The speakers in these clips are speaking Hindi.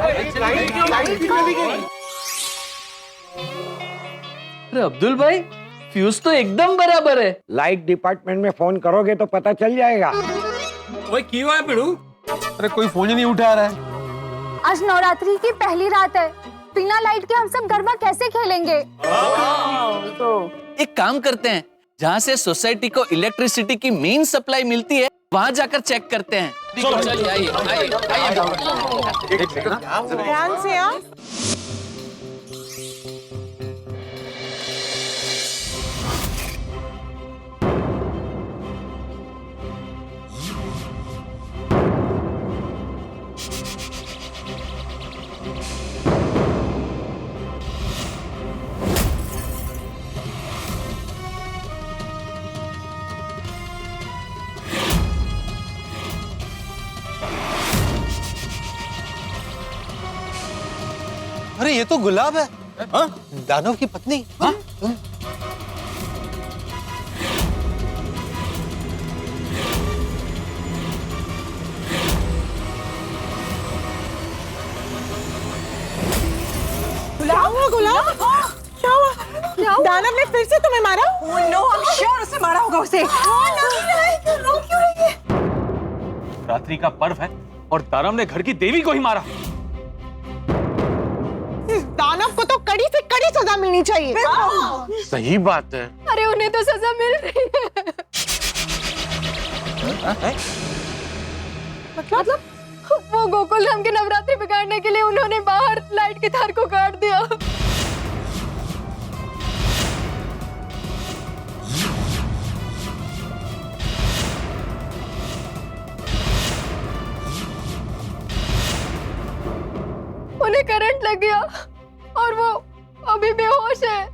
अरे अब्दुल भाई, फ्यूज तो एकदम बराबर है। लाइट डिपार्टमेंट में फोन करोगे तो पता चल जाएगा। ओए क्यों है पिड़ू? अरे कोई फोन ही नहीं उठा रहा है। आज नवरात्रि की पहली रात है, बिना लाइट के हम सब गरबा कैसे खेलेंगे? एक काम करते हैं, जहाँ से सोसाइटी को इलेक्ट्रिसिटी की मेन सप्लाई मिलती है वहाँ जाकर चेक करते हैं। चलिए आइए आइए आइए। ध्यान से आ। अरे ये तो गुलाब है। हाँ? दानव की पत्नी। हाँ? गुलाब क्या हुआ? दानव ने फिर से तुम्हें मारा? नो, I'm sure उसने मारा होगा उसे। रो क्यों रही है? रात्रि का पर्व है और दानव ने घर की देवी को ही मारा। इस दानव को तो कड़ी से कड़ी सजा मिलनी चाहिए। सही बात है। अरे उन्हें तो सजा मिल रही है। मतलब वो गोकुल धाम के नवरात्रि बिगाड़ने के लिए उन्होंने बाहर लाइट के तार को काट दिया। उन्हें करंट लग गया और वो अभी बेहोश है।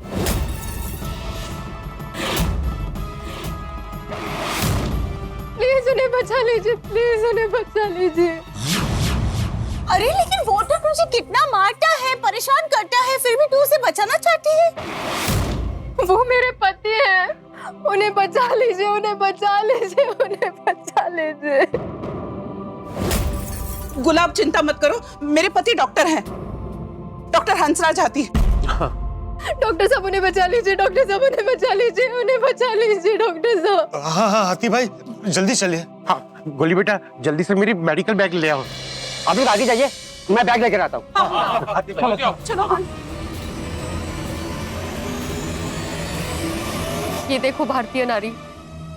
प्लीज उन्हें बचा लीजिए, प्लीज उन्हें बचा लीजिए। अरे लेकिन वो तो तुझे कितना मारता है, परेशान करता है, फिर भी तू उसे बचाना चाहती है। वो मेरे पति हैं, उन्हें बचा लीजिए, उन्हें बचा लीजिए, उन्हें बचा लीजिए। गुलाब चिंता मत करो, मेरे पति डॉक्टर हैं, डॉक्टर हंसराज हाथी। डॉक्टर साहब उन्हें बचा लीजिए, डॉक्टर साहब उन्हें बचा लीजिए, उन्हें बचा लीजिए डॉक्टर साहब। हाँ हाँ हाथी भाई जल्दी चलिए। हाँ गोली बेटा जल्दी से मेरी मेडिकल बैग ले आओ। अभी आगे जाइए, मैं बैग लेकर आता हूँ। चलो। ये देखो भारतीय नारी,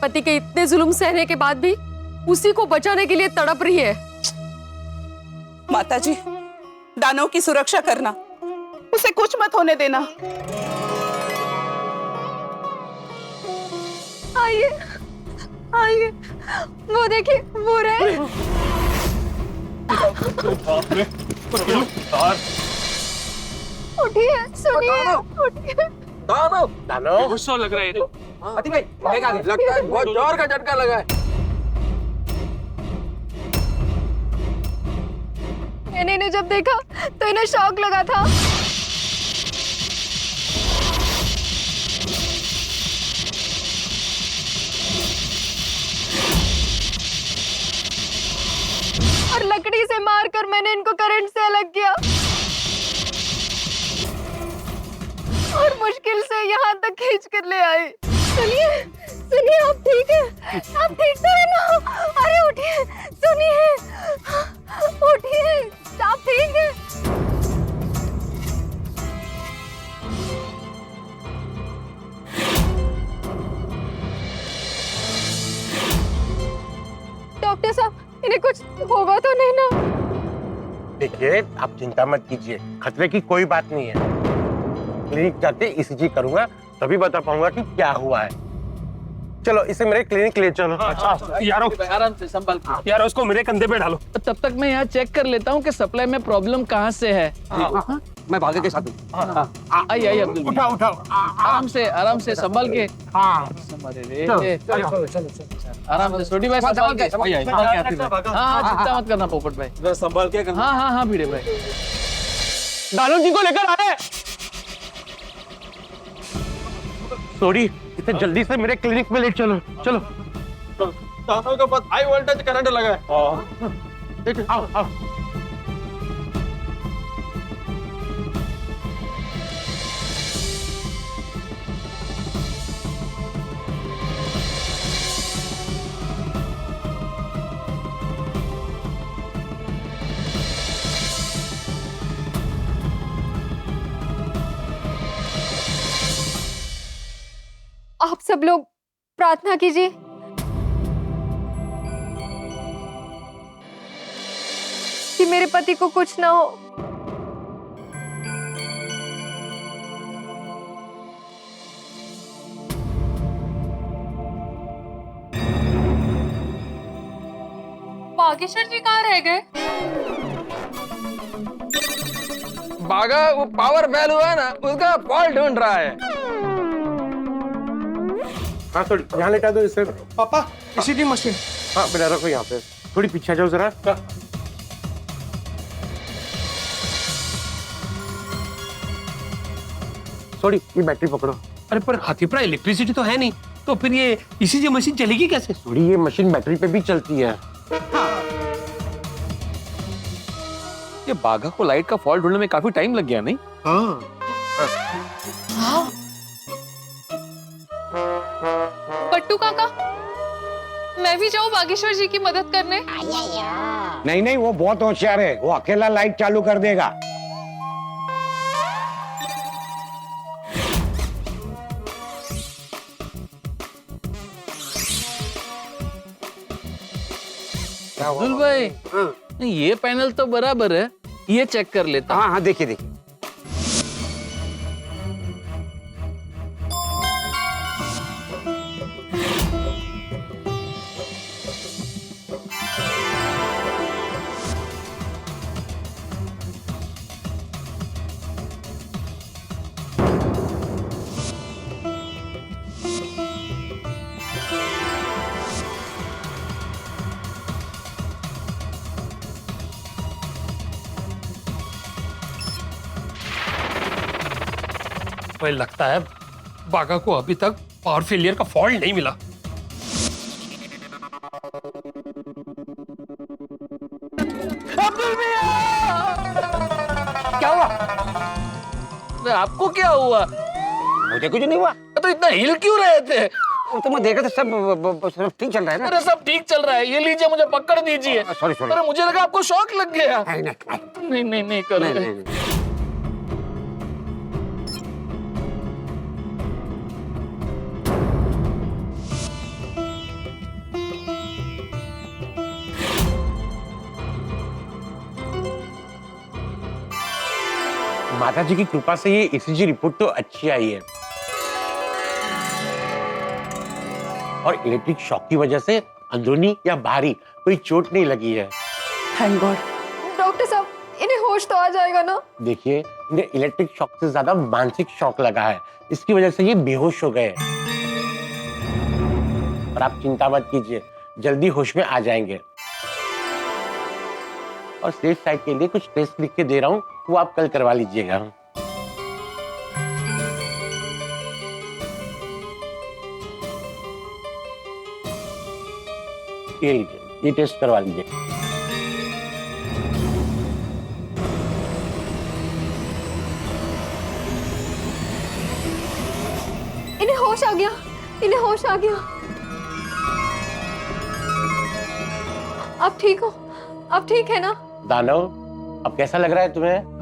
पति के इतने जुल्म सहने के बाद भी उसी को बचाने के लिए तड़प रही है। माताजी, दानव की सुरक्षा करना, उसे कुछ मत होने देना। आइए आइए, वो देखिए वो रहे। उठिए, सुनिए, उठिए। दानव गुस्सा लग रहा है तो। अति भाई बैग आ गया। लगता है बहुत जोर का झटका लगा है। इन्हें जब देखा तो इन्हें शॉक लगा था। और लकड़ी से मारकर मैंने इनको करंट से अलग किया और मुश्किल से यहाँ तक खींच कर ले आई। सुनिए, सुनिए, आप ठीक है? आप ठीक तो है ना? अरे उठिए, सुनिए, उठिए, आप ठीक है? डॉक्टर साहब, इन्हें कुछ होगा तो नहीं ना? देखिए आप चिंता मत कीजिए, खतरे की कोई बात नहीं है। क्लिनिक जाके ईसीजी करूंगा तभी बता पाऊंगा कि क्या हुआ है। चलो इसे मेरे क्लिनिक ले चलो। अच्छा यारो आराम से संभाल के। यार उसको मेरे कंधे पे डालो। तब तक मैं यहाँ चेक कर लेता हूँ कि सप्लाई में प्रॉब्लम कहाँ से है। मैं भागे के साथ हूँ। आइए आइए अब्दुल भाई। उठाओ। आराम से संभाल के। हाँ संभाले रे। आराम से छोटी भाई संभाल के। हाँ चिंता मत करना पोपट भाई। संभाल के करना। हाँ भिड़े भाई। दानव जी को लेकर आ रहे। सॉरी, इसे जल्दी से मेरे क्लिनिक में ले चलो। चलो दानव के पास हाई वोल्टेज करंट लगा है। आओ आओ। सब लोग प्रार्थना कीजिए। कि मेरे पति को कुछ ना हो। बागेश्वर जी कहाँ रह गए? बागा वो पावर फेल हुआ है ना, उसका फॉल्ट ढूंढ रहा है। हाँ थोड़ी यहाँ लेटा दो इसे। पापा ईसीजी मशीन। हाँ बेटा रखो यहाँ पे, थोड़ी पीछे आ जाओ जरा। थोड़ी ये बैटरी पकड़ो। अरे पर हाथीपुरा इलेक्ट्रिसिटी तो है नहीं, तो फिर ये ईसीजी मशीन चलेगी कैसे? थोड़ी ये मशीन बैटरी पे भी चलती है। ये बाघा को लाइट का फॉल्ट ढूंढने में काफी टाइम लग गया नहीं? हाँ पट्टू काका, मैं भी जाऊँ बागेश्वर जी की मदद करने? नहीं नहीं, वो बहुत होशियार है, वो अकेला लाइट चालू कर देगा। अब्दुल भाई, ये पैनल तो बराबर है, ये चेक कर लेता। हाँ हाँ देखिए देखिए। मुझे लगता है बागा को अभी तक पावर फेलियर का फॉल्ट नहीं मिला। क्या हुआ? अरे आपको क्या हुआ? मुझे कुछ नहीं हुआ। तो इतना हिल क्यों रहे थे? वो तो मैं देखा था, सब ठीक चल रहा है ना। अरे सब ठीक चल रहा है, ये लीजिए मुझे पकड़ दीजिए। Sorry sorry. अरे मुझे लगा आपको शॉक लग गया। नहीं नहीं नहीं नहीं करो। नहीं नहीं। माता जी की कृपा से ये ईसीजी रिपोर्ट तो अच्छी आई है, और इलेक्ट्रिक शॉक की वजह से अंदरूनी या बाहरी कोई चोट नहीं लगी है। Thank God. डॉक्टर साहब, इन्हें होश तो आ जाएगा ना? देखिए, इन्हें इलेक्ट्रिक शॉक से ज्यादा मानसिक शॉक लगा है, इसकी वजह से ये बेहोश हो गए। और आप चिंता मत कीजिए, जल्दी होश में आ जाएंगे। और सेफ साइड के लिए कुछ टेस्ट लिख के दे रहा हूँ, वो आप कल करवा लीजिएगा। ये लीजिए, ये टेस्ट करवा लीजिए। इन्हें होश आ गया, इन्हें होश आ गया। अब ठीक हो? अब ठीक है ना? दानव, अब कैसा लग रहा है तुम्हें?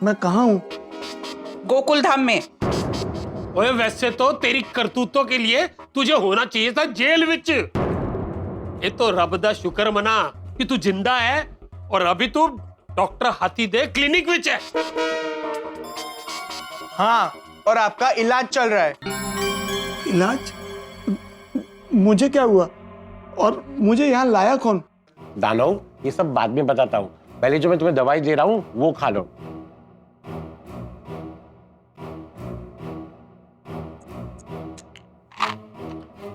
मैं कहाँ हूँ? गोकुल धाम में। ओए वैसे तो तेरी करतूतों के लिए तुझे होना चाहिए था जेल विच। ये तो रब दा शुक्र मना कि तू जिंदा है, और अभी तू डॉक्टर हाथी दे क्लिनिक विच है। हाँ, और आपका इलाज चल रहा है। इलाज? मुझे क्या हुआ? और मुझे यहाँ लाया कौन? दानव, ये सब बाद में बताता हूँ, पहले जो मैं तुम्हें दवाई दे रहा हूँ वो खा लो।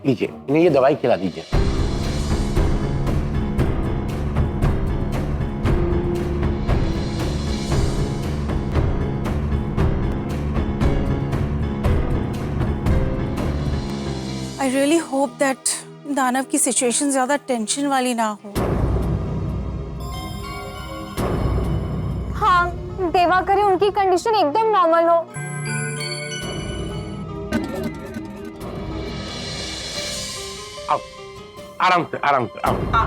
लीजिए, इन्हें ये दवाई खिला दीजिए। आई रियली होप दैट दानव की सिचुएशन ज्यादा टेंशन वाली ना हो। हाँ, देवा करे उनकी कंडीशन एकदम नॉर्मल हो। आओ, आराम से आओ। हाँ।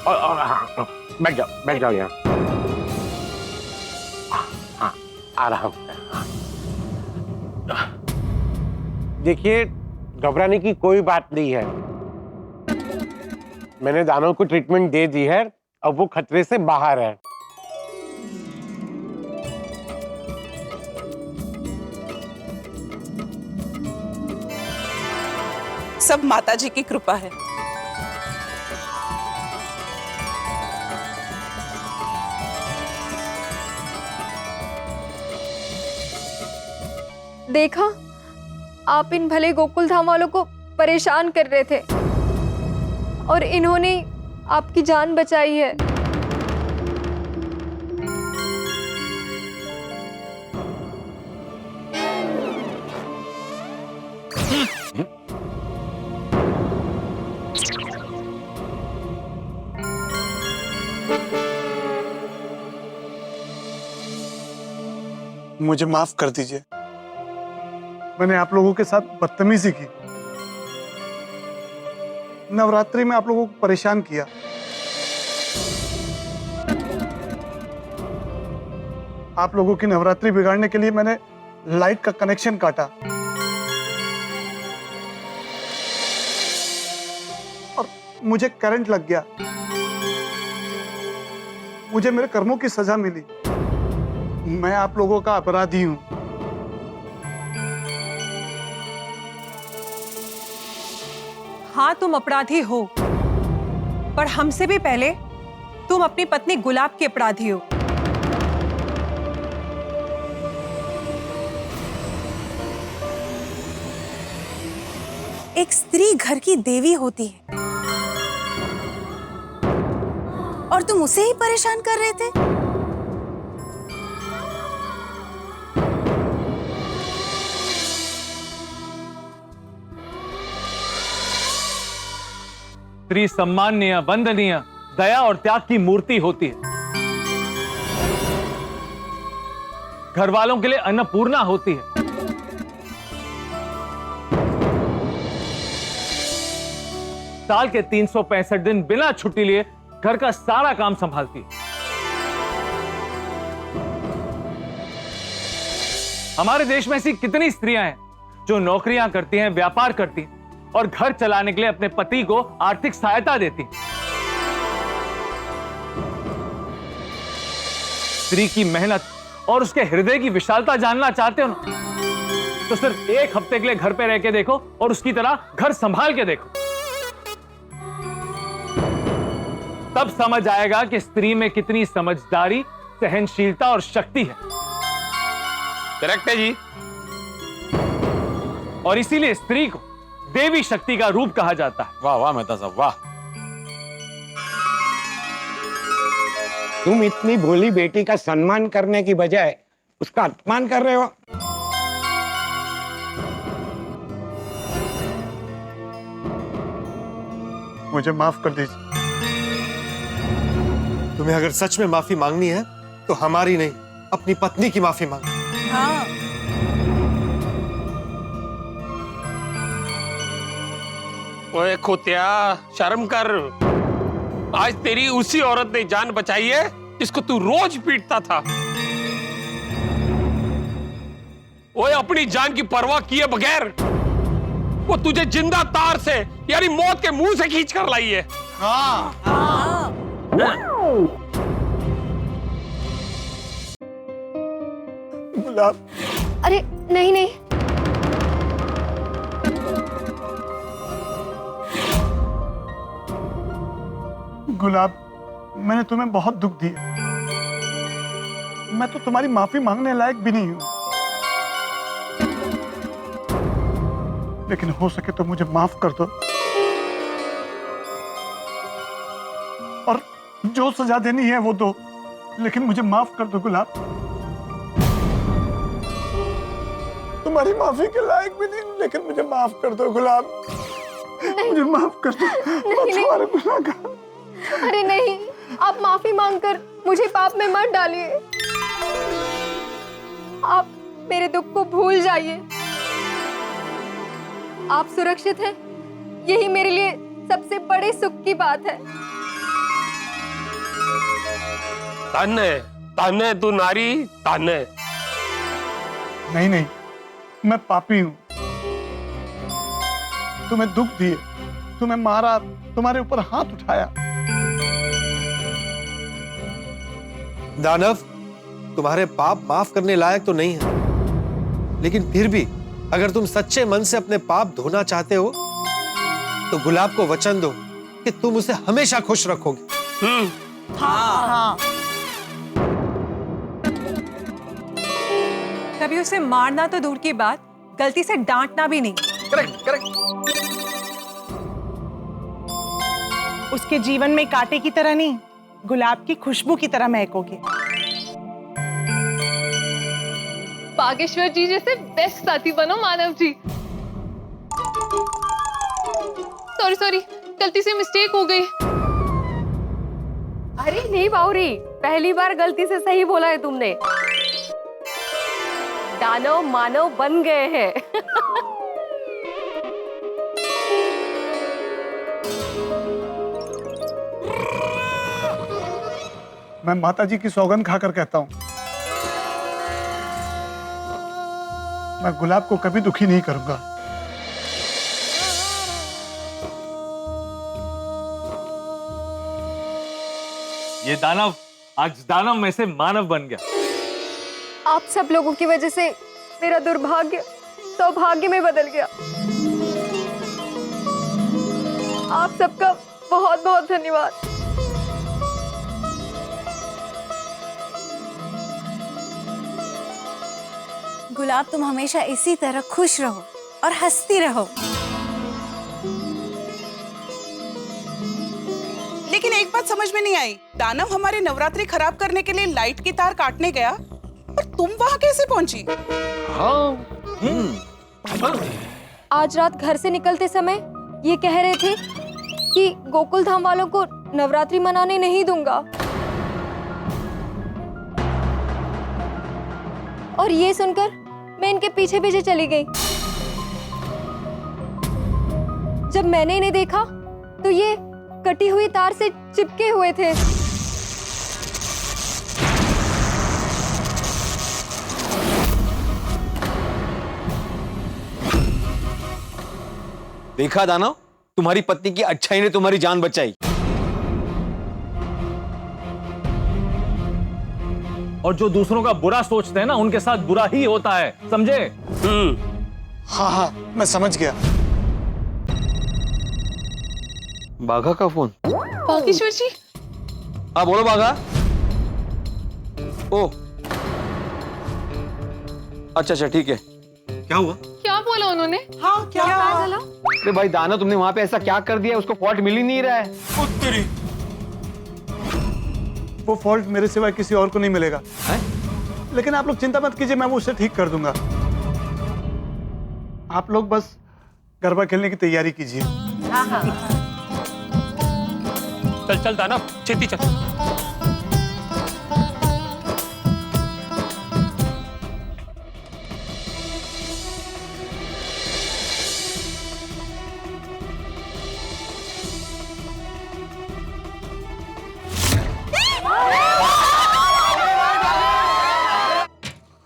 और हाँ, बैठ जाओ यहाँ। हाँ, आ रहा हूँ। हाँ। देखिए, घबराने की कोई बात नहीं है। मैंने दानव को ट्रीटमेंट दे दी है, अब वो खतरे से बाहर है। सब माता जी की कृपा है। देखा, आप इन भले गोकुल धाम वालों को परेशान कर रहे थे और इन्होंने आपकी जान बचाई है। मुझे माफ कर दीजिए, मैंने आप लोगों के साथ बदतमीजी की, नवरात्रि में आप लोगों को परेशान किया। आप लोगों की नवरात्रि बिगाड़ने के लिए मैंने लाइट का कनेक्शन काटा और मुझे करंट लग गया। मुझे मेरे कर्मों की सजा मिली। मैं आप लोगों का अपराधी हूं। हाँ, तुम अपराधी हो, पर हमसे भी पहले तुम अपनी पत्नी गुलाब के अपराधी हो। एक स्त्री घर की देवी होती है और तुम उसे ही परेशान कर रहे थे। स्त्री सम्माननीय, वंदनीय, दया और त्याग की मूर्ति होती है। घर वालों के लिए अन्नपूर्णा होती है। साल के 365 दिन बिना छुट्टी लिए घर का सारा काम संभालती है। हमारे देश में ऐसी कितनी स्त्रियां हैं जो नौकरियां करती हैं, व्यापार करती हैं और घर चलाने के लिए अपने पति को आर्थिक सहायता देती हैं। स्त्री की मेहनत और उसके हृदय की विशालता जानना चाहते हो ना, तो सिर्फ एक हफ्ते के लिए घर पे रह के देखो और उसकी तरह घर संभाल के देखो। तब समझ आएगा कि स्त्री में कितनी समझदारी, सहनशीलता और शक्ति है। करेक्ट है जी। और इसीलिए स्त्री को देवी शक्ति का रूप कहा जाता है। वाह वाह मेहता साहब, वाह। तुम इतनी भोली बेटी का सम्मान करने की बजाय उसका अपमान कर रहे हो। मुझे माफ कर दीजिए। तुम्हें अगर सच में माफी मांगनी है तो हमारी नहीं, अपनी पत्नी की माफी मांगो। हाँ, ओए खोतिया, शर्म कर। आज तेरी उसी औरत ने जान बचाई है जिसको तू रोज पीटता था। ओए, अपनी जान की परवाह किए बगैर वो तुझे जिंदा तार से यानी मौत के मुंह से खींच कर लाई है। गुलाब, अरे नहीं नहीं, गुलाब, मैंने तुम्हें बहुत दुख दिया। मैं तो तुम्हारी माफी मांगने लायक भी नहीं हूं, लेकिन हो सके तो मुझे माफ कर दो और जो सजा देनी है वो दो, लेकिन मुझे माफ कर दो गुलाब। तुम्हारी माफी के लायक भी नहीं, लेकिन मुझे माफ कर दो गुलाब। मुझे माफ कर दो। तुम्हारे गुनाहगार। अरे नहीं, आप माफी मांगकर मुझे पाप में मत डालिए। आप मेरे दुख को भूल जाइए। आप सुरक्षित हैं, यही मेरे लिए सबसे बड़े सुख की बात है। ताने तू नारी ताने। नहीं नहीं, मैं पापी हूं। तुम्हें दुख दिए, तुम्हें मारा, तुम्हारे ऊपर हाथ उठाया। दानव, तुम्हारे पाप माफ करने लायक तो नहीं है, लेकिन फिर भी अगर तुम सच्चे मन से अपने पाप धोना चाहते हो तो गुलाब को वचन दो कि तुम उसे हमेशा खुश रखोगे। हाँ। कभी उसे मारना तो दूर की बात, गलती से डांटना भी नहीं। Correct correct. उसके जीवन में कांटे की तरह नहीं, गुलाब की खुशबू की तरह महकोगे। बागेश्वर जी जैसे बेस्ट साथी बनो मानव जी। सॉरी गलती से मिस्टेक हो गई। अरे नहीं बाउरी, पहली बार गलती से सही बोला है तुमने। दानव मानव बन गए हैं। मैं माता जी की सौगंध खाकर कहता हूं, मैं गुलाब को कभी दुखी नहीं करूंगा। ये दानव आज दानव में से मानव बन गया। आप सब लोगों की वजह से मेरा दुर्भाग्य सौभाग्य में बदल गया। आप सबका बहुत बहुत धन्यवाद। गुलाब, तुम हमेशा इसी तरह खुश रहो और हंसती रहो। लेकिन एक बात समझ में नहीं आई, दानव हमारे नवरात्रि खराब करने के लिए लाइट की तार काटने गया, और तुम वहां कैसे पहुंची? आज रात घर से निकलते समय ये कह रहे थे कि गोकुल धाम वालों को नवरात्रि मनाने नहीं दूंगा, और ये सुनकर मैं इनके पीछे पीछे चली गई। जब मैंने इन्हें देखा तो ये कटी हुई तार से चिपके हुए थे। देखा दानव, तुम्हारी पत्नी की अच्छाई ने तुम्हारी जान बचाई। और जो दूसरों का बुरा सोचते हैं ना, उनके साथ बुरा ही होता है, समझे? हाँ, मैं समझ गया। बाघा का फोन। बागेश्वर जी। हाँ बोलो बाघा। ओ अच्छा ठीक है। क्या हुआ? क्या बोला उन्होंने? हाँ, क्या चला? अरे भाई दानव, तुमने वहां पे ऐसा क्या कर दिया, उसको फॉल्ट मिल ही नहीं रहा है। उत्तरी, वो फॉल्ट मेरे सिवाय किसी और को नहीं मिलेगा। लेकिन आप लोग चिंता मत कीजिए, मैं वो उसे ठीक कर दूंगा। आप लोग बस गरबा खेलने की तैयारी कीजिए। चल दानव, छेती चल।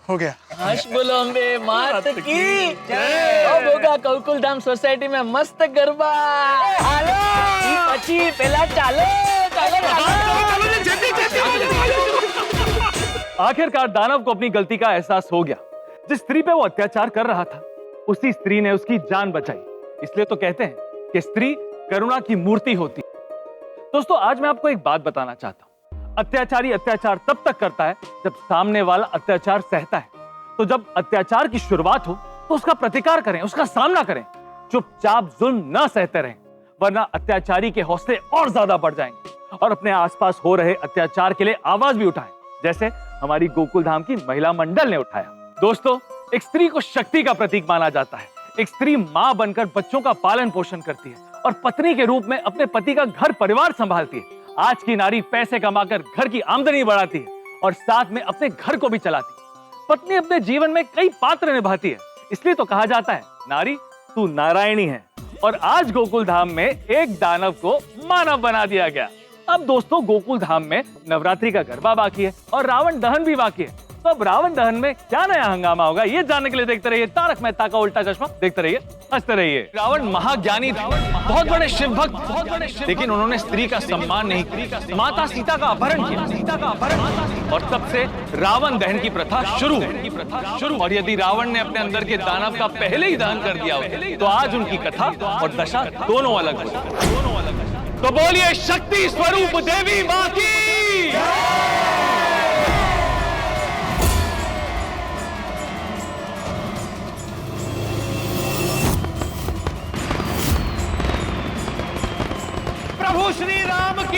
हो गया। हर्ष बोलो अम्बे मात की जय। अब होगा गोकुल धाम सोसाइटी में मस्त गरबा। अच्छी पहला चालो। आखिरकार दानव को अपनी गलती का एहसास हो गया। जिस स्त्री पे वो अत्याचार कर रहा था, उसी स्त्री ने उसकी जान बचाई। इसलिए तो कहते हैं कि स्त्री करुणा की मूर्ति होती है। दोस्तों, आज मैं आपको एक बात बताना चाहता हूं। अत्याचारी अत्याचार तब तक करता है जब सामने वाला अत्याचार सहता है। तो जब अत्याचार की शुरुआत हो तो उसका प्रतिकार करें, उसका सामना करें। चुपचाप जुल्म न सहते रहें, वरना अत्याचारी के हौसले और ज्यादा बढ़ जाएंगे और अपने आसपास हो रहे अत्याचार के लिए आवाज भी उठाएं, जैसे हमारी गोकुल धाम की महिला मंडल ने उठाया। दोस्तों, एक स्त्री को शक्ति का प्रतीक माना जाता है। एक स्त्री मां बनकर बच्चों का पालन पोषण करती है और पत्नी के रूप में अपने पति का घर परिवार संभालती है। आज की नारी पैसे कमाकर घर की आमदनी बढ़ाती है और साथ में अपने घर को भी चलाती है। पत्नी अपने जीवन में कई पात्र निभाती है, इसलिए तो कहा जाता है नारी तू नारायणी है। और आज गोकुल धाम में एक दानव को मानव बना दिया गया। अब दोस्तों गोकुल धाम में नवरात्रि का गरबा बाकी है और रावण दहन भी बाकी है। तो अब रावण दहन में क्या नया हंगामा होगा, ये जानने के लिए देखते रहिए तारक मेहता का उल्टा चश्मा। देखते रहिए, हंसते रहिए। रावण महाज्ञानी थे, बहुत बड़े शिव भक्त, लेकिन उन्होंने स्त्री का सम्मान नहीं किया, माता सीता का अपहरण किया, और तब से रावण दहन की प्रथा शुरू। और यदि रावण ने अपने अंदर के दानव का पहले ही दहन कर दिया हो तो आज उनकी कथा और दशा दोनों अलग हो। तो बोलिए शक्ति स्वरूप देवी मां की। प्रभु श्री राम की